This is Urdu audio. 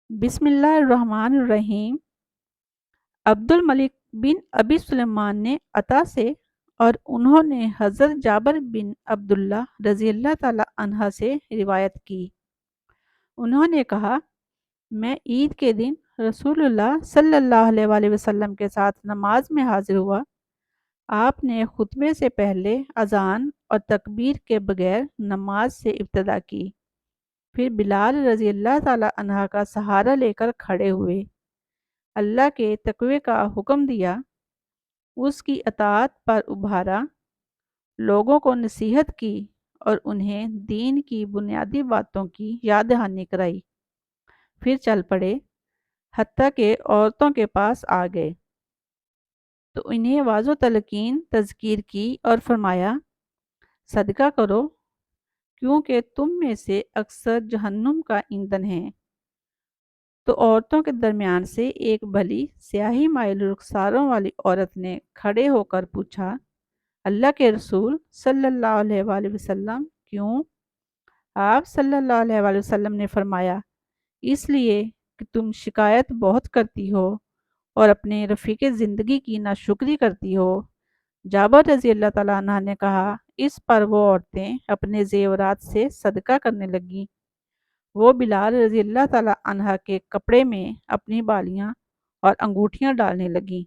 بسم اللہ الرحمن الرحیم۔ عبد الملک بن ابی سلیمان نے عطا سے اور انہوں نے حضرت جابر بن عبداللہ رضی اللہ تعالی عنہ سے روایت کی۔ انہوں نے کہا، میں عید کے دن رسول اللہ صلی اللہ علیہ وآلہ وسلم کے ساتھ نماز میں حاضر ہوا۔ آپ نے خطبے سے پہلے اذان اور تکبیر کے بغیر نماز سے ابتدا کی، پھر بلال رضی اللہ تعالی عنہ کا سہارا لے کر کھڑے ہوئے، اللہ کے تقوی کا حکم دیا، اس کی اطاعت پر ابھارا، لوگوں کو نصیحت کی اور انہیں دین کی بنیادی باتوں کی یاد دہانی کرائی، پھر چل پڑے حتیٰ کہ عورتوں کے پاس آ گئے تو انہیں واعظ و تلقین تذکیر کی اور فرمایا، صدقہ کرو کیونکہ تم میں سے اکثر جہنم کا ایندھن ہیں۔ تو عورتوں کے درمیان سے ایک بھلی سیاہی مائل رخساروں والی عورت نے کھڑے ہو کر پوچھا، اللہ کے رسول صلی اللہ علیہ وآلہ وسلم کیوں؟ آپ صلی اللہ علیہ وآلہ وسلم نے فرمایا، اس لیے کہ تم شکایت بہت کرتی ہو اور اپنے رفیق زندگی کی ناشکری کرتی ہو۔ جابر رضی اللہ تعالیٰ عنہ نے کہا، اس پر وہ عورتیں اپنے زیورات سے صدقہ کرنے لگیں۔ وہ بلال رضی اللہ تعالیٰ عنہ کے کپڑے میں اپنی بالیاں اور انگوٹھیاں ڈالنے لگیں۔